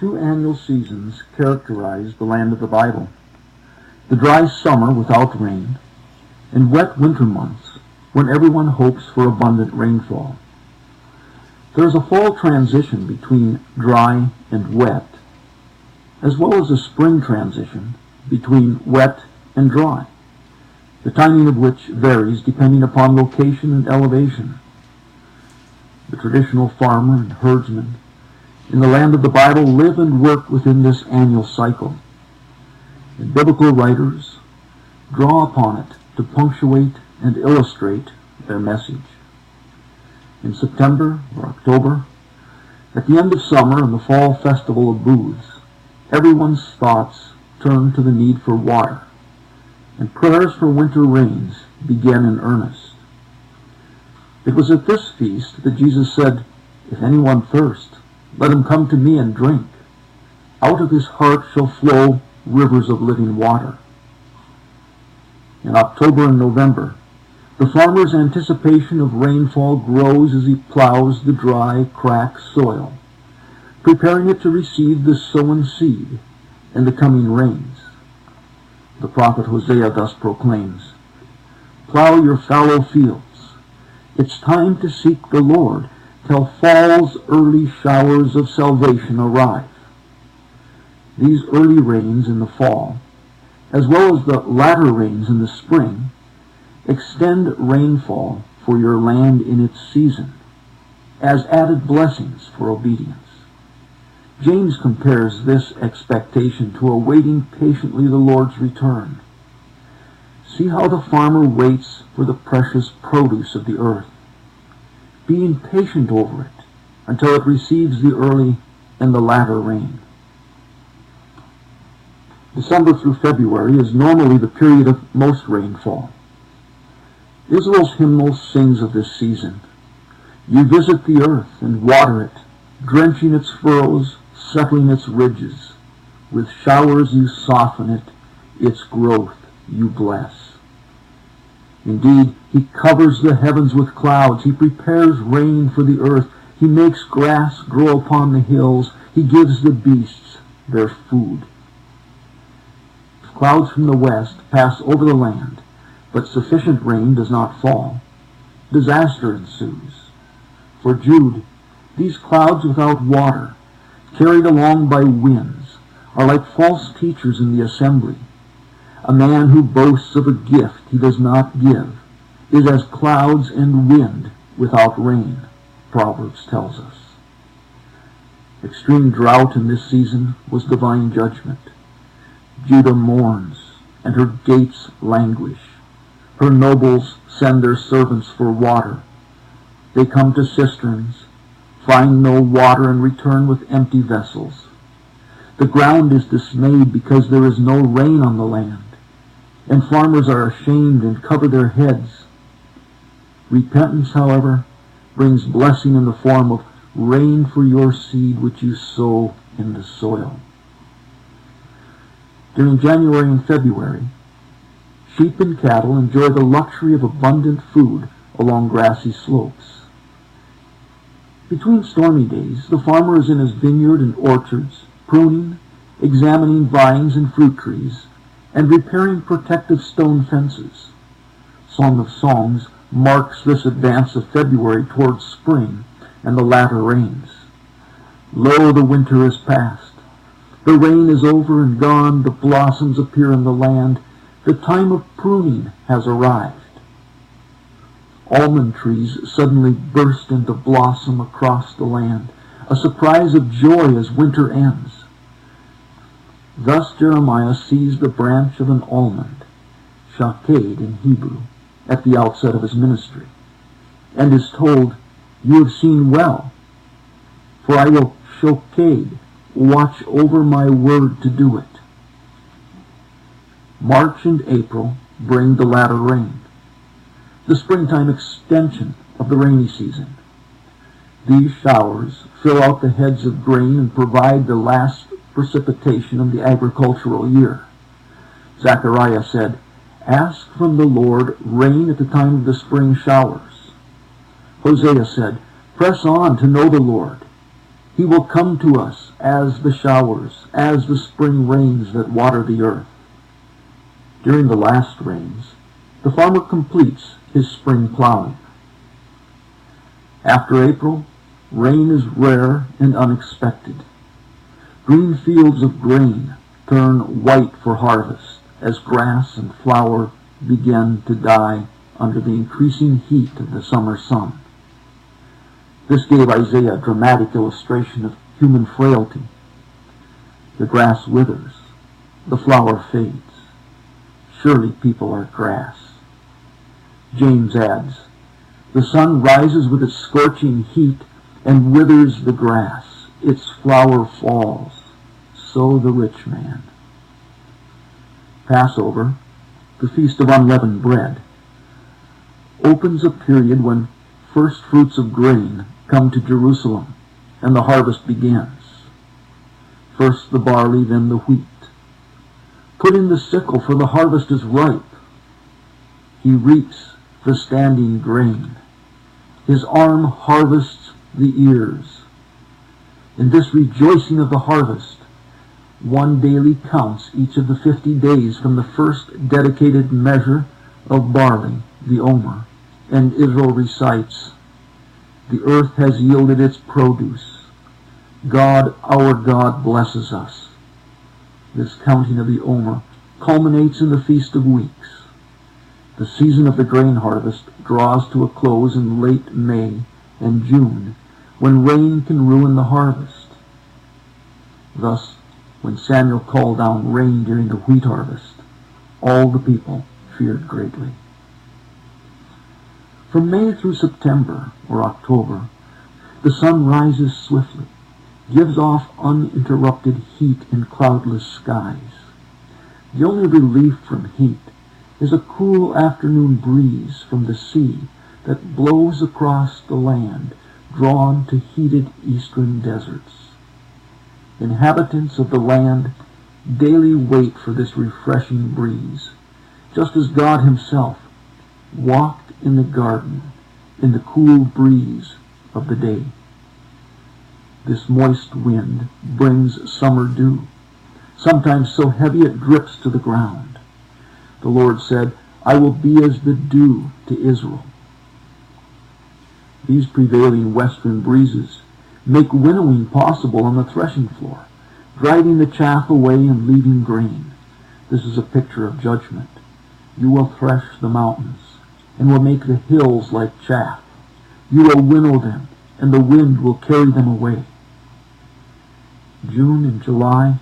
Two annual seasons characterize the land of the Bible: the dry summer without rain, and wet winter months when everyone hopes for abundant rainfall. There is a fall transition between dry and wet, as well as a spring transition between wet and dry, the timing of which varies depending upon location and elevation. The traditional farmer and herdsman in the land of the Bible live and work within this annual cycle, and biblical writers draw upon it to punctuate and illustrate their message. In September or October, at the end of summer and the fall festival of booths, everyone's thoughts turn to the need for water, and prayers for winter rains begin in earnest. It was at this feast that Jesus said, "If anyone thirst, let him come to me and drink. Out of his heart shall flow rivers of living water." In October and November, the farmer's anticipation of rainfall grows as he plows the dry, cracked soil, preparing it to receive the sown seed and the coming rains. The prophet Hosea thus proclaims, "Plow your fallow fields. It's time to seek the Lord till fall's early showers of salvation arrive." These early rains in the fall, as well as the latter rains in the spring, extend rainfall for your land in its season, as added blessings for obedience. James compares this expectation to awaiting patiently the Lord's return. See how the farmer waits for the precious produce of the earth, being patient over it until it receives the early and the latter rain. December through February is normally the period of most rainfall. Israel's hymnal sings of this season. You visit the earth and water it, drenching its furrows, settling its ridges. With showers you soften it, its growth you bless. Indeed, he covers the heavens with clouds. He prepares rain for the earth. He makes grass grow upon the hills. He gives the beasts their food. If clouds from the west pass over the land, but sufficient rain does not fall, disaster ensues. For Jude, these clouds without water, carried along by winds, are like false teachers in the assembly. A man who boasts of a gift he does not give is as clouds and wind without rain, Proverbs tells us. Extreme drought in this season was divine judgment. Judah mourns, and her gates languish. Her nobles send their servants for water. They come to cisterns, find no water, and return with empty vessels. The ground is dismayed because there is no rain on the land, and farmers are ashamed and cover their heads. Repentance, however, brings blessing in the form of rain for your seed which you sow in the soil. During January and February, sheep and cattle enjoy the luxury of abundant food along grassy slopes. Between stormy days, the farmer is in his vineyard and orchards, pruning, examining vines and fruit trees, and repairing protective stone fences. Song of Songs marks this advance of February towards spring and the latter rains. Lo, the winter is past. The rain is over and gone. The blossoms appear in the land. The time of pruning has arrived. Almond trees suddenly burst into blossom across the land, a surprise of joy as winter ends. Thus Jeremiah sees the branch of an almond, shaked in Hebrew, at the outset of his ministry, and is told, "You have seen well, for I will shoked, watch over my word to do it." March and April bring the latter rain, the springtime extension of the rainy season. These showers fill out the heads of grain and provide the last precipitation of the agricultural year. Zechariah said, "Ask from the Lord rain at the time of the spring showers." Hosea said, "Press on to know the Lord. He will come to us as the showers, as the spring rains that water the earth. During the last rains, the farmer completes his spring plowing. After April, rain is rare and unexpected. Green fields of grain turn white for harvest as grass and flower begin to die under the increasing heat of the summer sun. This gave Isaiah a dramatic illustration of human frailty. The grass withers, the flower fades. Surely people are grass. James adds, the sun rises with its scorching heat and withers the grass. Its flower falls. So the rich man. Passover, the Feast of Unleavened Bread, opens a period when first fruits of grain come to Jerusalem and the harvest begins. First the barley, then the wheat. Put in the sickle, for the harvest is ripe. He reaps the standing grain. His arm harvests the ears. In this rejoicing of the harvest, one daily counts each of the 50 days from the first dedicated measure of barley, the omer, and Israel recites, the earth has yielded its produce. God, our God, blesses us. This counting of the omer culminates in the Feast of Weeks. The season of the grain harvest draws to a close in late May and June, when rain can ruin the harvest. Thus, when Samuel called down rain during the wheat harvest, all the people feared greatly. From May through September or October, the sun rises swiftly, gives off uninterrupted heat in cloudless skies. The only relief from heat is a cool afternoon breeze from the sea that blows across the land, drawn to heated eastern deserts. Inhabitants of the land daily wait for this refreshing breeze, just as God himself walked in the garden in the cool breeze of the day. This moist wind brings summer dew, sometimes so heavy it drips to the ground. The Lord said, I will be as the dew to Israel. These prevailing western breezes make winnowing possible on the threshing floor, driving the chaff away and leaving grain. This is a picture of judgment. You will thresh the mountains, and will make the hills like chaff. You will winnow them, and the wind will carry them away. June and July,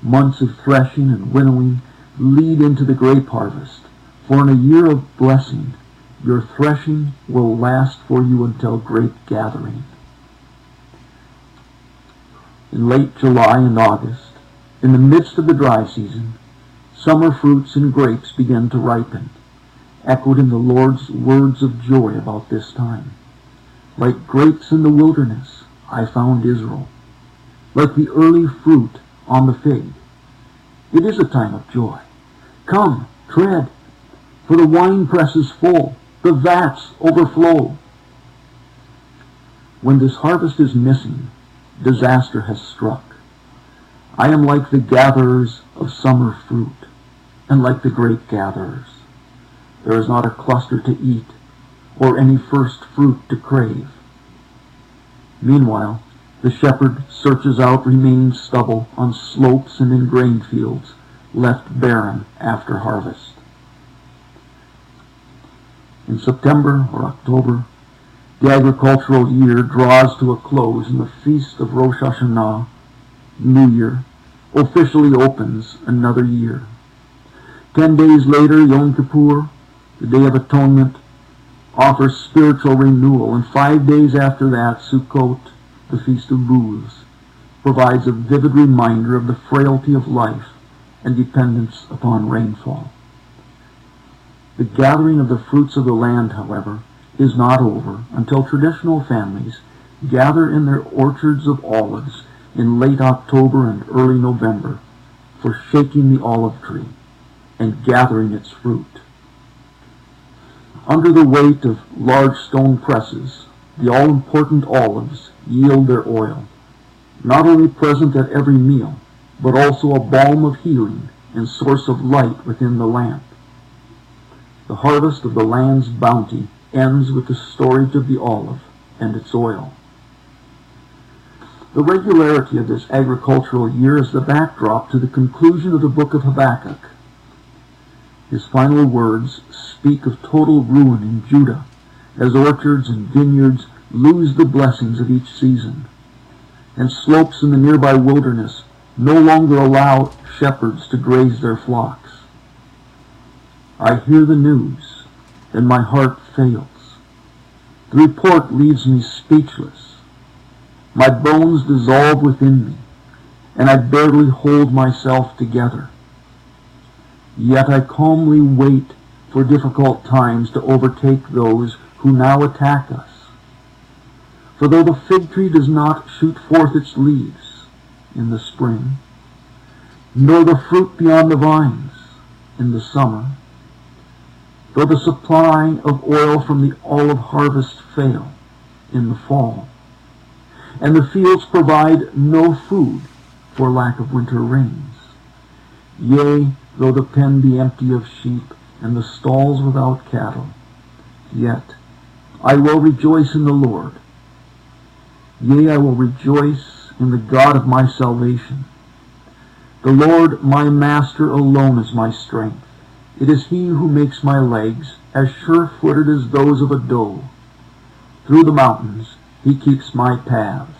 months of threshing and winnowing, lead into the grape harvest. For in a year of blessing, your threshing will last for you until grape gathering. In late July and August, in the midst of the dry season, summer fruits and grapes begin to ripen, echoed in the Lord's words of joy about this time. Like grapes in the wilderness, I found Israel. Like the early fruit on the fig. It is a time of joy. Come, tread, for the winepress is full, the vats overflow. When this harvest is missing, disaster has struck. I am like the gatherers of summer fruit, and like the grape gatherers. There is not a cluster to eat, or any first fruit to crave. Meanwhile, the shepherd searches out remaining stubble on slopes and in grain fields left barren after harvest. In September or October, the agricultural year draws to a close, and the feast of Rosh Hashanah, New Year, officially opens another year. 10 days later, Yom Kippur, the Day of Atonement, offers spiritual renewal, and 5 days after that, Sukkot, the Feast of Booths, provides a vivid reminder of the frailty of life and dependence upon rainfall. The gathering of the fruits of the land, however, is not over until traditional families gather in their orchards of olives in late October and early November for shaking the olive tree and gathering its fruit. Under the weight of large stone presses, the all-important olives yield their oil. not only present at every meal, but also a balm of healing and source of light within the lamp. The harvest of the land's bounty ends with the storage of the olive and its oil. The regularity of this agricultural year is the backdrop to the conclusion of the book of Habakkuk. His final words speak of total ruin in Judah, as orchards and vineyards lose the blessings of each season, and slopes in the nearby wilderness no longer allow shepherds to graze their flocks. I hear the news, and my heart fails. The report leaves me speechless. My bones dissolve within me, and I barely hold myself together. Yet I calmly wait for difficult times to overtake those who now attack us. For though the fig tree does not shoot forth its leaves in the spring, nor the fruit be on the vines in the summer, though the supply of oil from the olive harvest fail in the fall, and the fields provide no food for lack of winter rains, yea, though the pen be empty of sheep, and the stalls without cattle, yet I will rejoice in the Lord. Yea, I will rejoice in the God of my salvation. The Lord my Master alone is my strength. It is he who makes my legs as sure-footed as those of a doe. Through the mountains he keeps my paths.